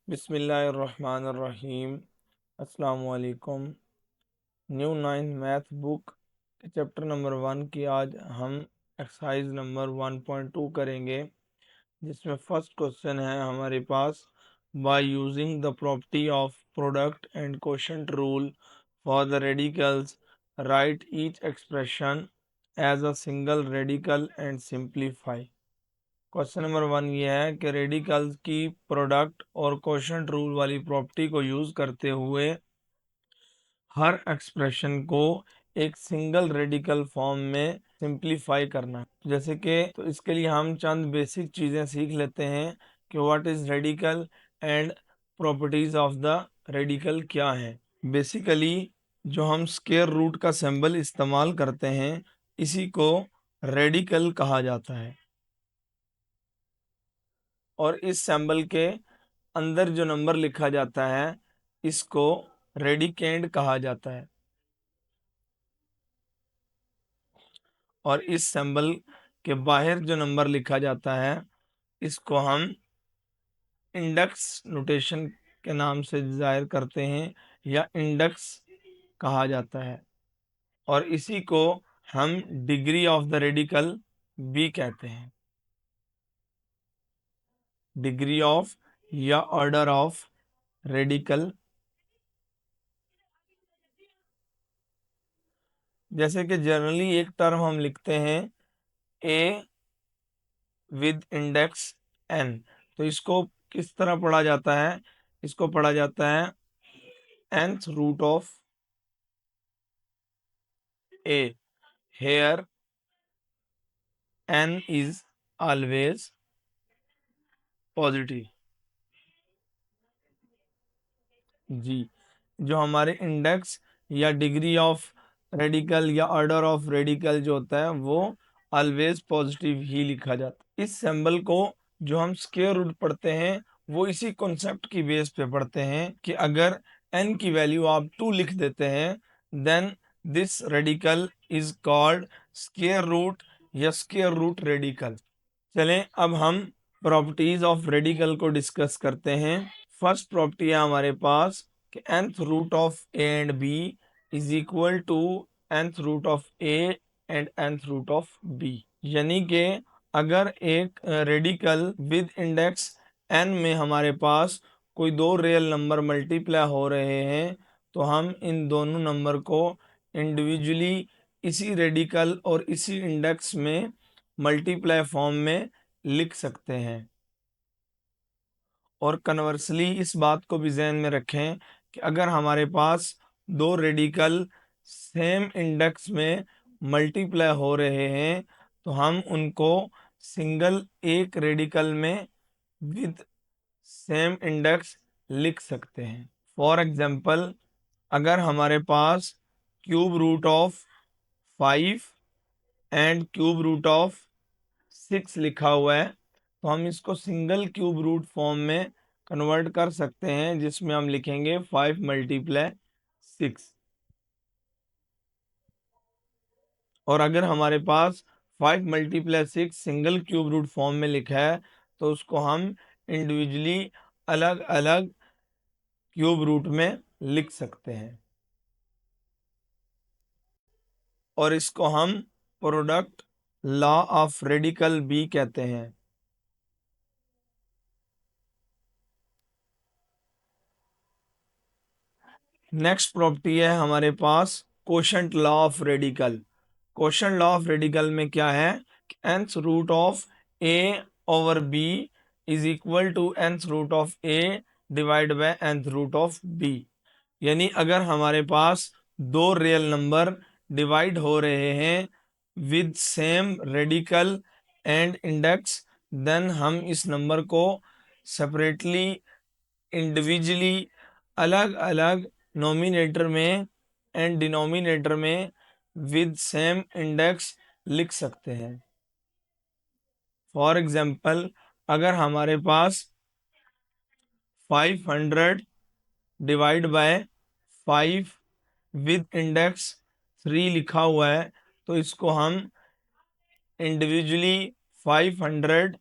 बिस्मिल्लाहिर्रहमानिर्रहीम। अस्सलाम वालेकुम। न्यू 9 मैथ बुक के चैप्टर नंबर 1 की आज हम एक्सरसाइज नंबर 1.2 करेंगे, जिसमें फर्स्ट क्वेश्चन है हमारे पास, by using the property of product and quotient rule for the radicals write each expression as a single radical and simplify. Question number 1 ये है कि रेडिकल्स की प्रोडक्ट और कोशेंट रूल वाली प्रॉपर्टी को यूज करते हुए हर एक्सप्रेशन को एक सिंगल रेडिकल फॉर्म में सिंप्लीफाई करना। जैसे कि तो इसके लिए हम चंद बेसिक चीज़ें सीख लेते हैं कि what is radical and properties of the radical क्या है। बेसिकली जो हम स्क्वायर रूट का सिंबल इस्तेमाल करते हैं, इसी को रेडिकल कहा जाता है। और इस सिंबल के अंदर जो नंबर लिखा जाता है, इसको रेडिकेंड कहा जाता है। और इस सिंबल के बाहर जो नंबर लिखा जाता है, इसको हम इंडेक्स नोटेशन के नाम से जाहिर करते हैं या इंडेक्स कहा जाता है। और इसी को हम डिग्री ऑफ द रेडिकल भी कहते हैं। डिग्री ऑफ या ऑर्डर ऑफ रेडिकल। जैसे कि जनरली एक टर्म हम लिखते हैं ए विद इंडेक्स एन, तो इसको किस तरह पढ़ा जाता है? इसको पढ़ा जाता है nth root of a, here n is always positive. जी, जो हमारे इंडेक्स या डिग्री ऑफ रेडिकल या ऑर्डर ऑफ रेडिकल जो होता है, वो ऑलवेज पॉजिटिव ही लिखा जाता है। इस सिंबल को जो हम स्क्वायर रूट पढ़ते हैं, वो इसी कॉन्सेप्ट की बेस पे पढ़ते हैं कि अगर n की वैल्यू आप 2 लिख देते हैं, then this radical is called square root या स्क्वायर रूट रेडिकल। चलें अब हम प्रॉपर्टीज ऑफ रेडिकल को डिस्कस करते हैं। फर्स्ट प्रॉपर्टी है हमारे पास कि nth root of a and b is equal to nth root of a and nth root of b। यानी कि अगर एक रेडिकल विद इंडेक्स n में हमारे पास कोई दो रियल नंबर मल्टीप्लाई हो रहे हैं, तो हम इन दोनों नंबर को इंडिविजुअली इसी रेडिकल और इसी इंडेक्स में मल्टीप्लाई फॉर्म में लिख सकते हैं। और कन्वर्सली इस बात को भी ध्यान में रखें कि अगर हमारे पास दो रेडिकल सेम इंडेक्स में मल्टीप्लाई हो रहे हैं, तो हम उनको सिंगल एक रेडिकल में विद सेम इंडेक्स लिख सकते हैं। फॉर एग्जांपल, अगर हमारे पास cube root of 5 and cube root of 6 लिखा हुआ है, तो हम इसको सिंगल क्यूब रूट फॉर्म में कन्वर्ट कर सकते हैं, जिसमें हम लिखेंगे 5 मल्टीप्लाई 6। और अगर हमारे पास 5 multiply 6 single cube root form में लिखा है, तो उसको हम इंडिविजुअली अलग अलग क्यूब रूट में लिख सकते हैं। और इसको हम प्रोडक्ट लॉ ऑफ रेडिकल भी कहते हैं। नेक्स्ट प्रॉपर्टी है हमारे पास quotient law of radical. Quotient law of radical में क्या है कि nth root of a over b is equal to nth root of a divide by nth root of b। यानी अगर हमारे पास दो रियल नंबर डिवाइड हो रहे हैं with same radical and index, then हम इस नंबर को सेपरेटली इंडिविजुअली अलग अलग नोमिनेटर में एंड डिनोमिनेटर में विद सेम इंडेक्स लिख सकते हैं। फॉर एग्जांपल, अगर हमारे पास 500 डिवाइड बाय 5 विद इंडेक्स 3 लिखा हुआ है, तो इसको हम individually 500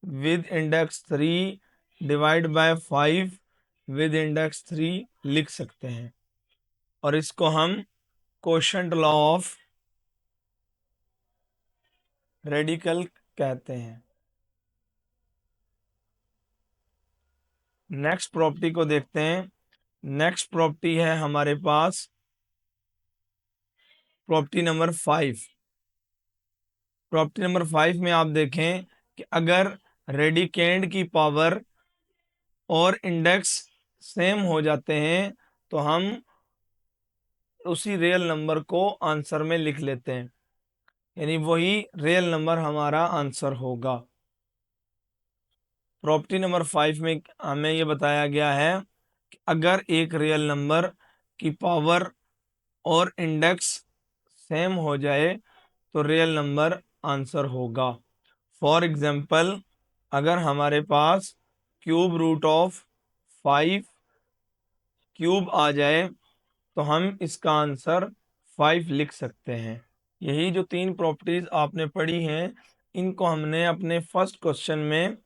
with index 3 divide by 5 with index 3 लिख सकते हैं, और इसको हम कोशेंट लॉ ऑफ रेडिकल कहते हैं। नेक्स्ट प्रॉपर्टी को देखते हैं। नेक्स्ट प्रॉपर्टी है हमारे पास प्रॉपर्टी नंबर 5। प्रॉपर्टी नंबर 5 में आप देखें कि अगर रेडिकेंड की पावर और इंडेक्स सेम हो जाते हैं तो हम उसी रियल नंबर को आंसर में लिख लेते हैं, यानी वही रियल नंबर हमारा आंसर होगा। प्रॉपर्टी नंबर 5 में हमें ये बताया गया है कि अगर एक रियल नंबर की पावर और इंडेक्स सेम हो जाए तो रियल नंबर आंसर होगा। फॉर एग्जांपल, अगर हमारे पास क्यूब रूट ऑफ 5 क्यूब आ जाए तो हम इसका आंसर 5 लिख सकते हैं। यही जो 3 प्रॉपर्टीज आपने पढ़ी हैं, इनको हमने अपने फर्स्ट क्वेश्चन में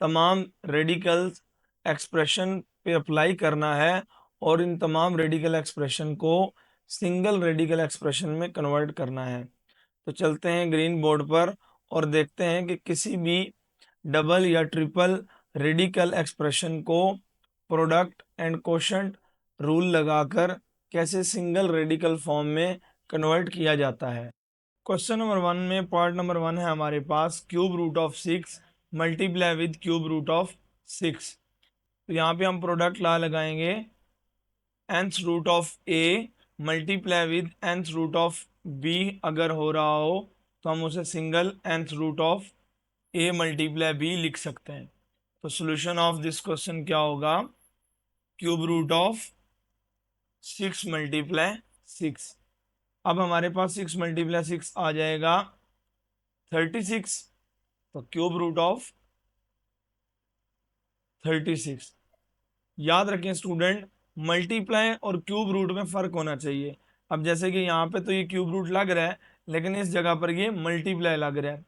तमाम रेडिकल्स एक्सप्रेशन पे अप्लाई करना है और इन तमाम रेडिकल एक्सप्रेशन को सिंगल रेडिकल एक्सप्रेशन में कन्वर्ट करना है। तो चलते हैं ग्रीन बोर्ड पर और देखते हैं कि किसी भी डबल या ट्रिपल रेडिकल एक्सप्रेशन को प्रोडक्ट एंड कोशेंट रूल लगाकर कैसे सिंगल रेडिकल फॉर्म में कन्वर्ट किया जाता है। क्वेश्चन नंबर 1 में पार्ट नंबर 1 है हमारे पास cube root of 6 multiply with cube root of 6। तो यहाँ पे हम प्रोडक्ट ला लगाएंगे, nth root of a multiply with nth root of b अगर हो रहा हो तो हम उसे single nth root of a multiply b लिख सकते हैं। तो सॉल्यूशन ऑफ दिस क्वेश्चन क्या होगा? Cube root of 6 multiply 6। अब हमारे पास 6 मल्टीप्लाई 6 आ जाएगा 36। तो क्यूब रूट ऑफ 36। याद रखें स्टूडेंट, मल्टीप्लाई और क्यूब रूट में फ़र्क होना चाहिए। अब जैसे कि यहाँ पे तो ये क्यूब रूट लग रहा है, लेकिन इस जगह पर ये मल्टीप्लाई लग रहा है,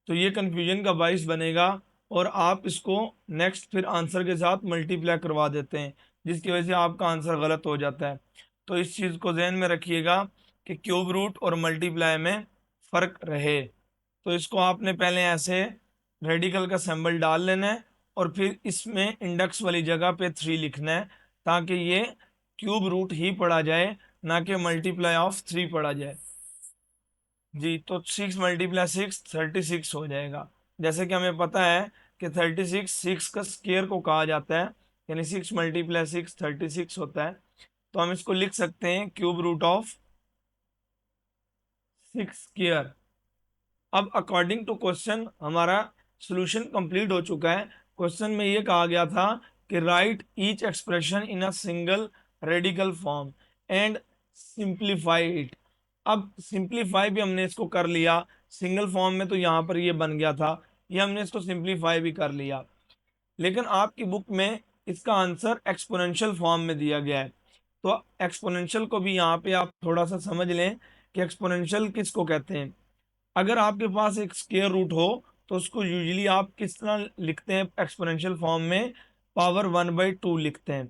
तो ये कन्फ्यूजन का बाइस बनेगा और आप इसको नेक्स्ट फिर आंसर के साथ मल्टीप्लाई करवा देते हैं, जिसकी वजह से आपका आंसर गलत हो जाता है। तो इस चीज़ को जहन में रखिएगा कि क्यूब रूट और मल्टीप्लाई में फ़र्क रहे। तो इसको आपने पहले ऐसे रेडिकल का सिंबल डाल लेना है और फिर इसमें इंडेक्स वाली जगह पे 3 लिखना है, ताकि ये क्यूब रूट ही पढ़ा जाए, ना कि मल्टीप्लाई ऑफ 3 पढ़ा जाए। जी, तो 6 मल्टीप्लाई 6 36 हो जाएगा। जैसे कि हमें पता है कि 36 6 का स्क्वायर को कहा जाता है, यानी 6 मल्टीप्लाई 6 36 होता है। तो हम इसको लिख सकते हैं क्यूब रूट ऑफ 6 स्क्वायर। अब अकॉर्डिंग टू क्वेश्चन हमारा सोल्यूशन कंप्लीट हो चुका है। क्वेश्चन में ये कहा गया था कि right each expression in a single radical form and simplify it. अब सिंप्लीफाई भी हमने इसको कर लिया, सिंगल फॉर्म में तो यहाँ पर ये बन गया था, ये हमने इसको सिंप्लीफाई भी कर लिया, लेकिन आपकी बुक में इसका आंसर एक्सपोनेंशियल फॉर्म में दिया गया है। तो एक्सपोनेंशियल को भी यहाँ पे आप थोड़ा सा समझ लें कि एक्सपोनेंशियल किसको कहते हैं। अगर आपके पास एक स्क्वायर रूट हो तो उसको यूजुअली आप किस तरह लिखते हैं एक्सपोनेंशियल फॉर्म में? पावर 1/2 लिखते हैं।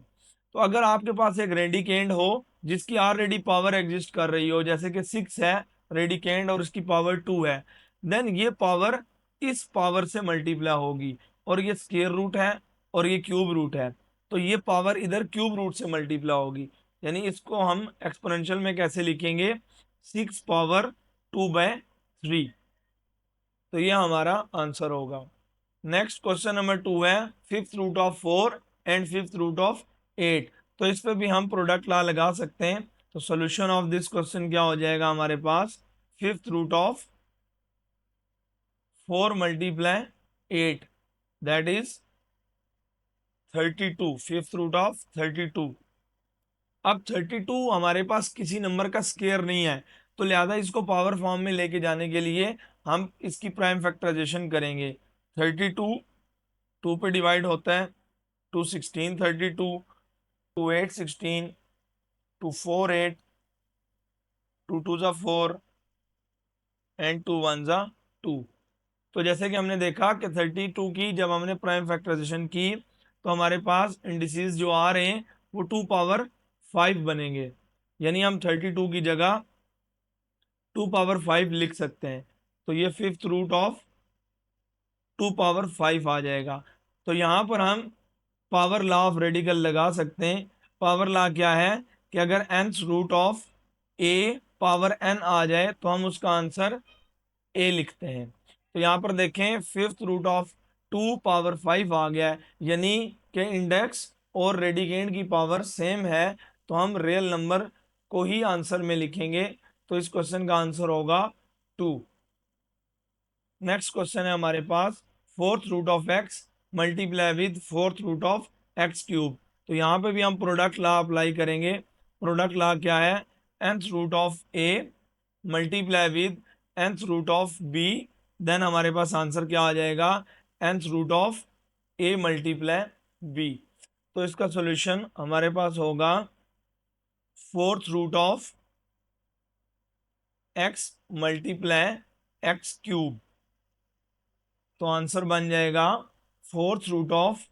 तो अगर आपके पास एक रेडिकेंड हो जिसकी ऑलरेडी पावर एग्जिस्ट कर रही हो, जैसे कि 6 है रेडिकेंड और उसकी पावर 2 है, देन ये पावर इस पावर से मल्टीप्लाई होगी, और ये स्क्वायर रूट है और ये क्यूब रूट है, तो ये पावर इधर क्यूब रूट से मल्टीप्लाई होगी। यानी इसको हम एक्सपोनेंशियल में कैसे लिखेंगे? 6 पावर 2/3। तो ये हमारा आंसर होगा। नेक्स्ट क्वेश्चन नंबर 2 है fifth root of 4 and fifth root of 8। तो इस पे भी हम प्रोडक्ट लॉ लगा सकते हैं। तो सॉल्यूशन ऑफ दिस क्वेश्चन क्या हो जाएगा हमारे पास? Fifth root of 4 multiply 8, that is 32। Fifth root of 32। अब 32 हमारे पास किसी नंबर का स्क्वायर नहीं है, तो लिहाजा इसको पावर फॉर्म में लेके जाने के लिए हम इसकी प्राइम फैक्टराइजेशन करेंगे। 32 2 पे डिवाइड होता है, 2 16 32, 2 8 16, 2 4 8, 2 2 जा 4 एंड 2 1 जा 2। तो जैसे कि हमने देखा कि 32 की जब हमने प्राइम फैक्टराइजेशन की तो हमारे पास इंडिसेस जो आ रहे हैं वो 2 पावर 5 बनेंगे, यानी हम 32 की जगह 2 पावर 5 लिख सकते हैं। तो ये फिफ्थ रूट ऑफ 2 पावर 5 आ जाएगा। तो यहाँ पर हम पावर लॉ ऑफ रेडिकल लगा सकते हैं। पावर लॉ क्या है कि अगर nth root of a power n आ जाए तो हम उसका आंसर a लिखते हैं। तो यहाँ पर देखें फिफ्थ रूट ऑफ 2 पावर 5 आ गया है, यानी कि इंडेक्स और रेडिकेंड की पावर सेम है, तो हम रियल नंबर को ही आंसर में लिखेंगे। तो इस क्वेश्चन का आंसर होगा 2। नेक्स्ट क्वेश्चन है हमारे पास fourth root of x multiply with fourth root of x cube. तो यहाँ पे भी हम प्रोडक्ट लॉ अप्लाई करेंगे। प्रोडक्ट लॉ क्या है, nth root of a multiply with nth root of b, then हमारे पास आंसर क्या आ जाएगा, nth root of a multiply b. तो इसका सॉल्यूशन हमारे पास होगा fourth root of x multiply x cube. तो आंसर बन जाएगा fourth root of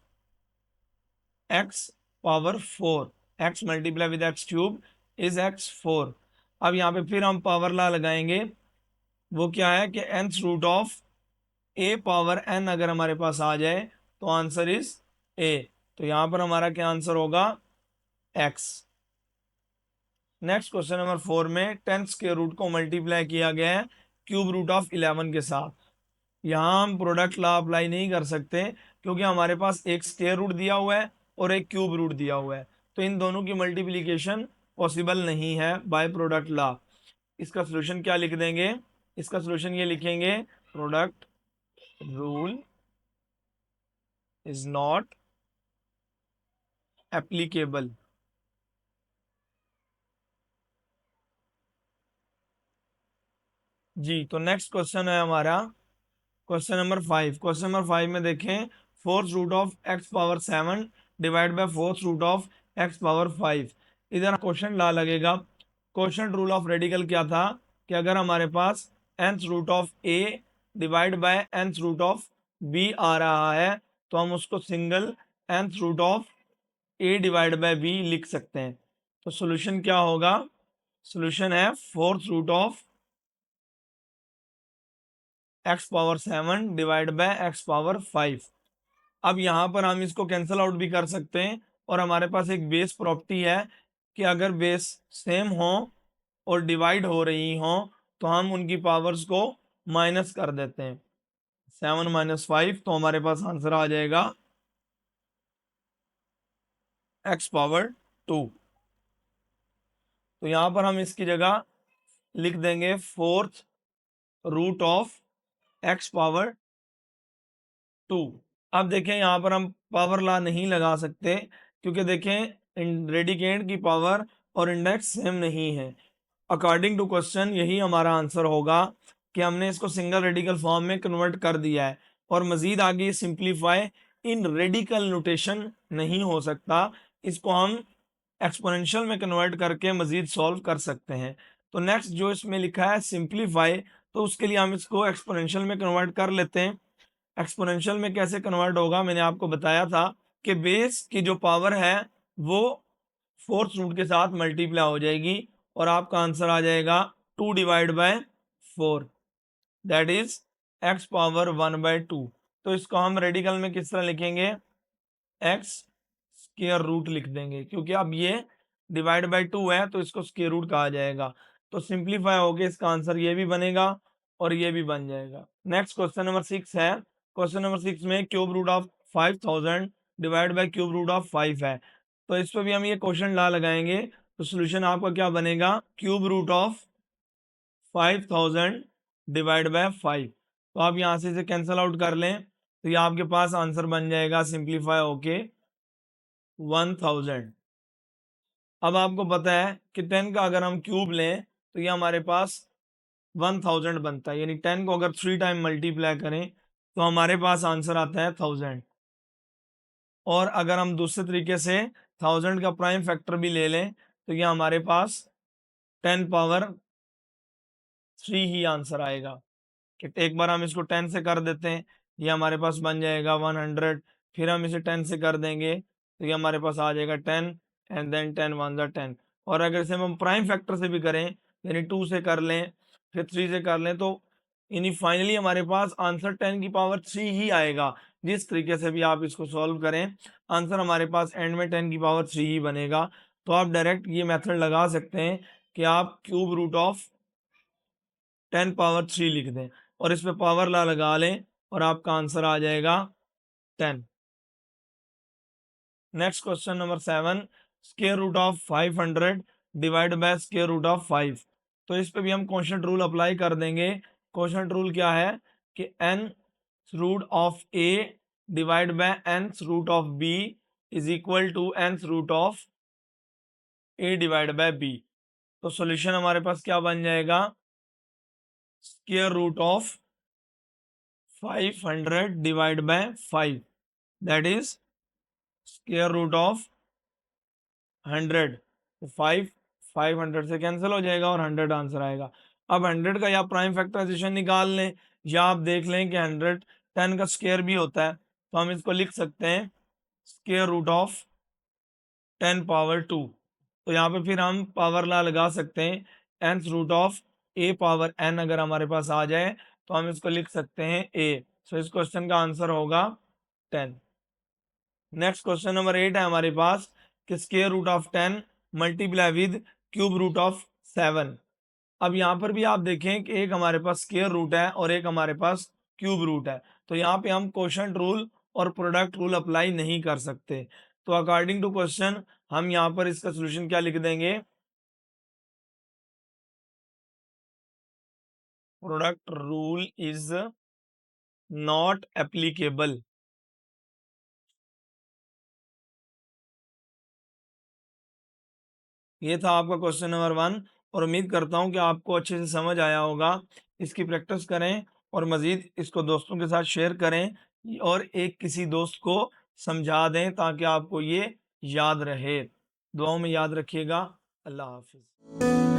x power 4, x multiply with x cube is x4। अब यहाँ पे फिर हम पावर लॉ लगाएंगे। वो क्या है कि nth root of a power n अगर हमारे पास आ जाए तो आंसर इज a। तो यहाँ पर हमारा क्या आंसर होगा, x। नेक्स्ट क्वेश्चन नंबर 4 में 10th स्क्वायर रूट को मल्टीप्लाई किया गया है क्यूब रूट ऑफ 11 के साथ। यहाँ हम प्रोडक्ट लॉ अप्लाई नहीं कर सकते क्योंकि हमारे पास एक स्क्वायर रूट दिया हुआ है और एक क्यूब रूट दिया हुआ है, तो इन दोनों की मल्टीप्लिकेशन पॉसिबल नहीं है बाय प्रोडक्ट लॉ। इसका सोल्यूशन क्या लिख देंगे, इसका सोल्यूशन ये लिखेंगे, product rule is not applicable. जी, तो नेक्स्ट क्वेश्चन है हमारा क्वेश्चन नंबर 5। क्वेश्चन नंबर 5 में देखें fourth root of x power 7 divide by fourth root of x power 5। इधर क्वेश्चन ला लगेगा। क्वेश्चन रूल ऑफ रेडिकल क्या था कि अगर हमारे पास nth root of a divide by nth root of b आ रहा है तो हम उसको single nth root of a divide by b लिख सकते हैं। तो सॉल्यूशन क्या होगा, सॉल्यूशन है fourth root of x power 7 divide by x power 5। अब यहाँ पर हम इसको कैंसल आउट भी कर सकते हैं और हमारे पास एक बेस प्रॉपर्टी है कि अगर बेस सेम हो और डिवाइड हो रही हो तो हम उनकी पावर्स को माइनस कर देते हैं। 7 माइनस 5, तो हमारे पास आंसर आ जाएगा एक्स पावर 2। तो यहाँ पर हम इसकी जगह लिख देंगे fourth root of x power 2। अब देखें यहाँ पर हम पावर लॉ नहीं लगा सकते क्योंकि देखें रेडिकेंड की पावर और इंडेक्स सेम नहीं है। अकॉर्डिंग टू क्वेश्चन यही हमारा आंसर होगा कि हमने इसको सिंगल रेडिकल फॉर्म में कन्वर्ट कर दिया है और मजीद आगे सिंप्लीफाई इन रेडिकल नोटेशन नहीं हो सकता। इसको हम एक्सपोनेंशियल में कन्वर्ट करके मजीद सॉल्व कर सकते हैं। तो नेक्स्ट जो इसमें लिखा है सिंप्लीफाई, तो उसके लिए हम इसको एक्सपोनेंशियल में कन्वर्ट कर लेते हैं। एक्सपोनेंशियल में कैसे कन्वर्ट होगा, मैंने आपको बताया था कि बेस की जो पावर है वो फोर्थ रूट के साथ मल्टीप्लाई हो जाएगी और आपका आंसर आ जाएगा 2 divide by 4, that is x power 1/2। तो इसको हम रेडिकल में किस तरह लिखेंगे, एक्स स्क्वायर रूट लिख देंगे क्योंकि अब ये डिवाइड बाय 2 है तो इसको स्क्वायर रूट कहा जाएगा। तो सिंप्लीफाई होके इसका आंसर ये भी बनेगा और ये भी बन जाएगा। नेक्स्ट क्वेश्चन नंबर 6 है। क्वेश्चन नंबर 6 में cube root of 5000 divide by cube root of 5 है। तो इस पर भी हम ये क्वेश्चन ला लगाएंगे। तो सोल्यूशन आपका क्या बनेगा, cube root of 5000 divide by 5। तो आप यहाँ से इसे कैंसल आउट कर लें तो ये आपके पास आंसर बन जाएगा सिंप्लीफाई होके 1000। अब आपको पता है कि 10 का अगर हम क्यूब लें तो ये हमारे पास 1000 बनता है, यानी 10 को अगर 3 टाइम मल्टीप्लाई करें तो हमारे पास आंसर आता है 1000। और अगर हम दूसरे तरीके से 1000 का प्राइम फैक्टर भी ले लें तो ये हमारे पास 10 पावर 3 ही आंसर आएगा। कि एक बार हम इसको 10 से कर देते हैं, ये हमारे पास बन जाएगा 150 फिर हम इसे 10 से कर देंगे तो ये हमारे पास आ जाएगा 10 एंड देन 10 वन ज़ा 10। और अगर इसे हम प्राइम फैक्टर से भी करें यानी 2 से कर लें फिर 3 से कर लें तो यानी फाइनली हमारे पास आंसर 10 की पावर 3 ही आएगा। जिस तरीके से भी आप इसको सॉल्व करें आंसर हमारे पास एंड में 10 की पावर 3 ही बनेगा। तो आप डायरेक्ट ये मेथड लगा सकते हैं कि आप क्यूब रूट ऑफ 10 पावर 3 लिख दें और इस पे पावर ला लगा लें और आपका आंसर आ जाएगा 10। Next question number 7, square root of 500 divide by square root of 5। तो इस पे भी हम क्वोशंट रूल अप्लाई कर देंगे। क्वोशंट रूल क्या है कि n root of a divide by n root of b is equal to n root of a divide by b। तो सॉल्यूशन हमारे पास क्या बन जाएगा, square root of 500 divide by 5 that is square root of 100। तो 500 से cancel हो जाएगा और 100 आंसर आएगा। अब 100 का या प्राइम फैक्टराइजेशन निकाल लें या आप देख लें कि 100 10 का स्क्वायर भी होता है तो हम इसको लिख सकते हैं स्क्वायर रूट ऑफ 10 पावर 2। तो यहाँ पे फिर हम पावर ला लगा सकते हैं n root of a power n अगर हमारे पास आ जाए तो हम इसको लिख सकते हैं a। सो इस क्वेश्चन का आंसर होगा 10। नेक्स्ट क्वेश्चन नंबर 8 है हमारे पास कि square root of 10 multiply with cube root of 7। अब यहाँ पर भी आप देखें कि एक हमारे पास स्क्वायर रूट है और एक हमारे पास क्यूब रूट है तो यहाँ पे हम क्वोशंट रूल और प्रोडक्ट रूल अप्लाई नहीं कर सकते। तो अकॉर्डिंग टू क्वेश्चन हम यहाँ पर इसका सोल्यूशन क्या लिख देंगे, product rule is not applicable. ये था आपका क्वेश्चन नंबर 1 और उम्मीद करता हूँ कि आपको अच्छे से समझ आया होगा। इसकी प्रैक्टिस करें और मज़ीद इसको दोस्तों के साथ शेयर करें और एक किसी दोस्त को समझा दें ताकि आपको ये याद रहे। दुआओं में याद रखिएगा। अल्लाह हाफिज़।